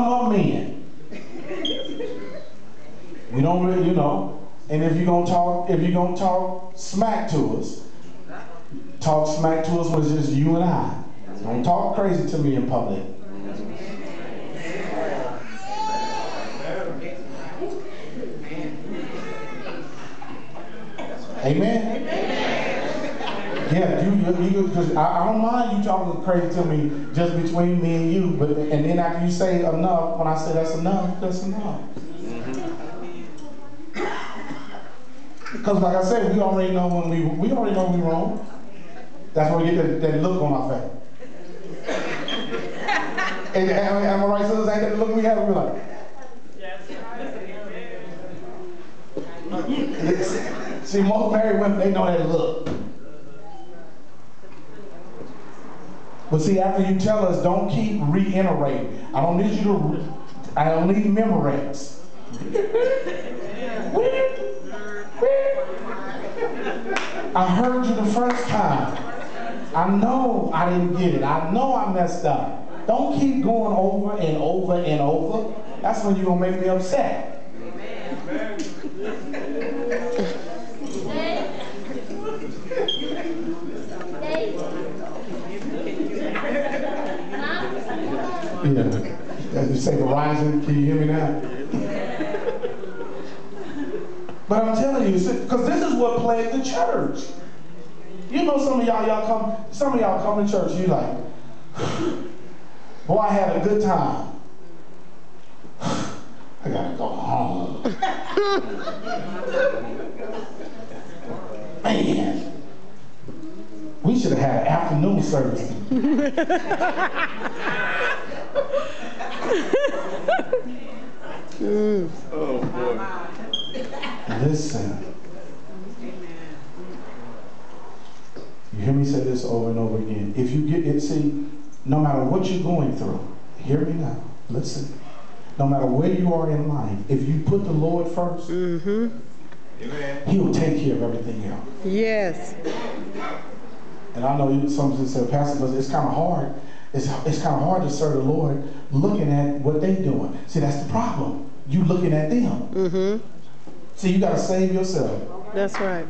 of men. We don't really, you know. And if you're gonna talk smack to us, talk smack to us when it's just you and I. Don't talk crazy to me in public. Amen. Yeah, you because I don't mind you talking crazy to me just between me and you, but and then after you say enough, when I say that's enough, that's enough. Because like I said, we already know when we already know we're wrong. That's when we get that look on our face. And am I right, sisters? Ain't that the look we have? We're like, yes. See, most married women, they know that look. But see, after you tell us, don't keep reiterating. I don't need you to, I don't need Memorex. I heard you the first time. I know I didn't get it. I know I messed up. Don't keep going over and over and over. That's when you're going to make me upset. Yeah. As you say, Verizon, can you hear me now? But I'm telling you, because this is what plagued the church. You know, some of y'all come to church, you like, boy, I had a good time. I gotta go home. Man, we should have had an afternoon service. Oh boy. Listen. You hear me say this over and over again. If you get it, see, no matter what you're going through, hear me now. Listen. No matter where you are in life, if you put the Lord first, He will take care of everything else. Yes. And I know some people say, Pastor, but it's kind of hard. It's kind of hard to serve the Lord looking at what they're doing. See, that's the problem. You looking at them. See, you got to save yourself. That's right.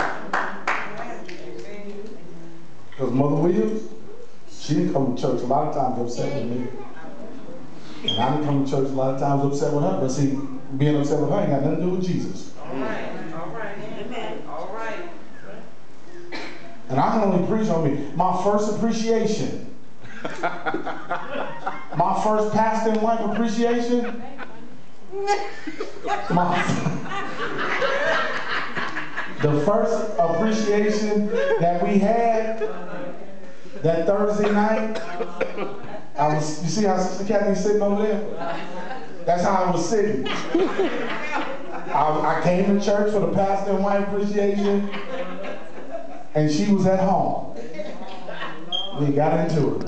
Because Mother Williams, she didn't come to church a lot of times upset with me. And I didn't come to church a lot of times upset with her. But see, being upset with her ain't got nothing to do with Jesus. All right. All right. Amen. All right. And I can only preach on me. My first appreciation. My first pastor in life appreciation. The first appreciation that we had that Thursday night, you see how Sister Kathy sitting over there? That's how I was sitting. I came to church for the pastor and wife appreciation, and she was at home. We got into it.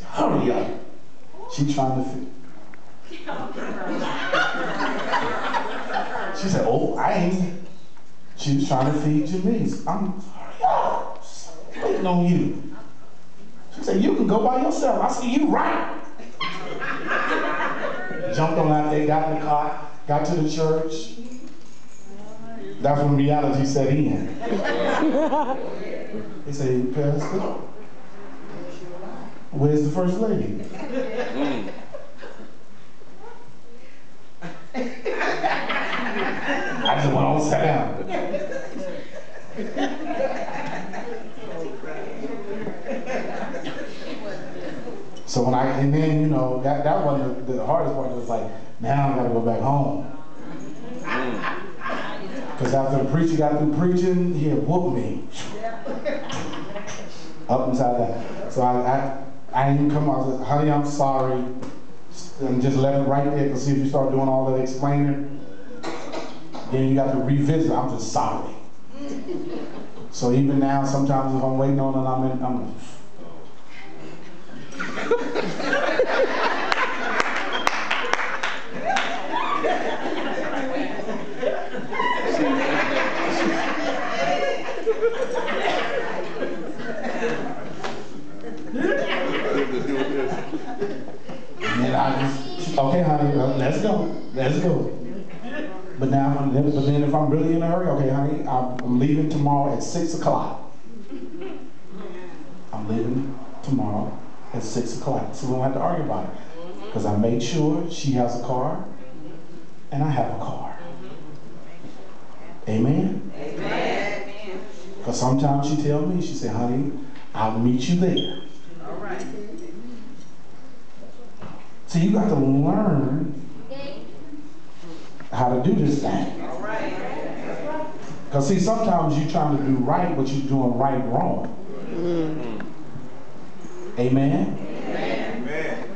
Hurry up. She trying to fit. She said, oh, I ain't. She was trying to feed Janice. I'm waiting on you. She said, you can go by yourself. I said, you right. Jumped on out there, got in the car, got to the church. That's when reality set in. He said, Pastor, where's the first lady? I just went on and sat down. So and then, you know, that wasn't the hardest part. It was like, now I gotta go back home. Because after the preacher got through preaching, he had whooped me. Up inside that. So I didn't even come out. I said, honey, I'm sorry. And just left it right there, because see, if you start doing all that explaining, then you got to revisit. I'm just sorry. So even now, sometimes if I'm waiting on it, I'm And I just, okay, honey, let's go. But then if I'm really in a hurry, okay, honey, I'm leaving tomorrow at 6 o'clock. I'm leaving tomorrow at 6 o'clock. So we don't have to argue about it. Because I made sure she has a car and I have a car. Amen? Amen. Because sometimes she tell me, she said, honey, I'll meet you there. All right. So you got to learn how to do this thing. All right. Because see, sometimes you're trying to do right, but you're doing right wrong. Amen? Amen.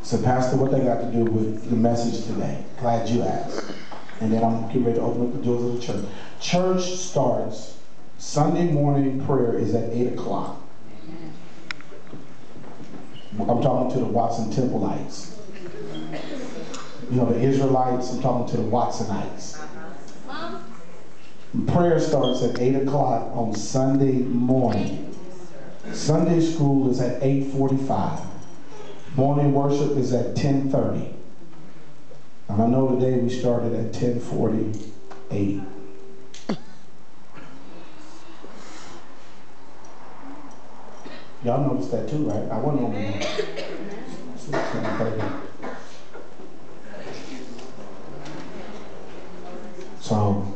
So Pastor, what they got to do with the message today? Glad you asked. And then I'm getting ready to open up the doors of the church. Church starts, Sunday morning prayer is at 8 o'clock. I'm talking to the Watson Temple-ites. You know, the Israelites, I'm talking to the Watsonites. Prayer starts at 8 o'clock on Sunday morning. Sunday school is at 8:45. Morning worship is at 10:30. And I know today we started at 10:48. Y'all noticed that too, right? I wasn't on the 10:30. So,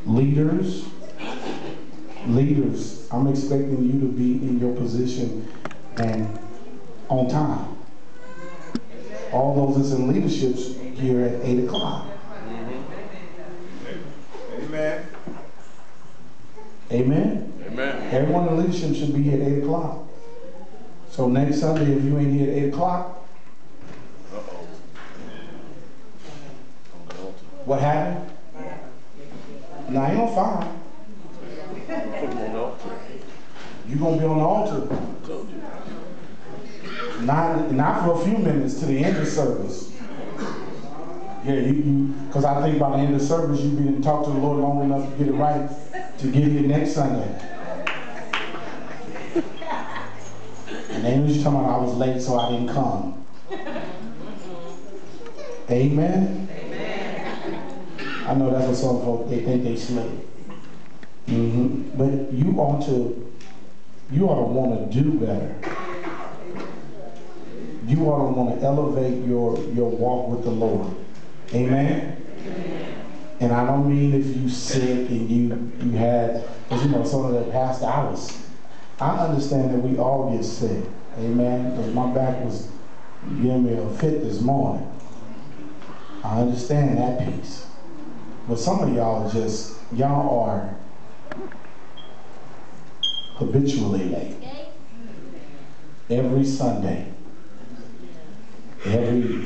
leaders, I'm expecting you to be in your position and on time. All those that's in leaderships here at 8 o'clock. Amen. Amen? Amen. Everyone in leadership should be here at 8 o'clock. So next Sunday, if you ain't here at 8 o'clock, what happened? Now, ain't no fire. You're going to be on the altar. Not for a few minutes to the end of service. Yeah, because I think by the end of service, you've been to talk to the Lord long enough to get it right to get here next Sunday. And then you're talking about I was late, so I didn't come. Amen? I know that's what some folks, they think they slick. But you ought to want to do better. You ought to want to elevate your walk with the Lord. Amen? And I don't mean if you sick and you had, because you know, some of the past hours. I understand that we all get sick. Amen? Because my back was giving me a fit this morning. I understand that piece. But some of y'all are habitually late. Every Sunday, every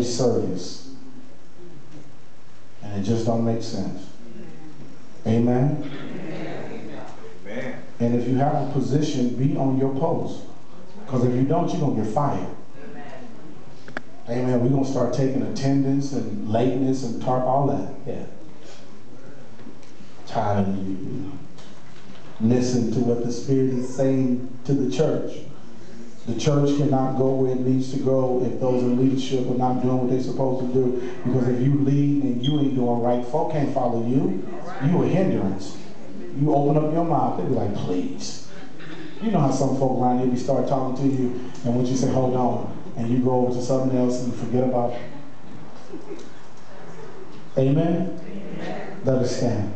service. And it just don't make sense. Amen? Amen. And if you have a position, be on your post. Because if you don't, you're going to get fired. Amen. We're going to start taking attendance and lateness and all that. Yeah. Tired of you. Listen to what the Spirit is saying to the church. The church cannot go where it needs to go if those in leadership are not doing what they're supposed to do. Because if you lead and you ain't doing right, folk can't follow you. You a hindrance. You open up your mouth, they be like, please. You know how some folk around here, we start talking to you, and once you say, hold on, and you go over to something else and you forget about it. Amen? Let us stand.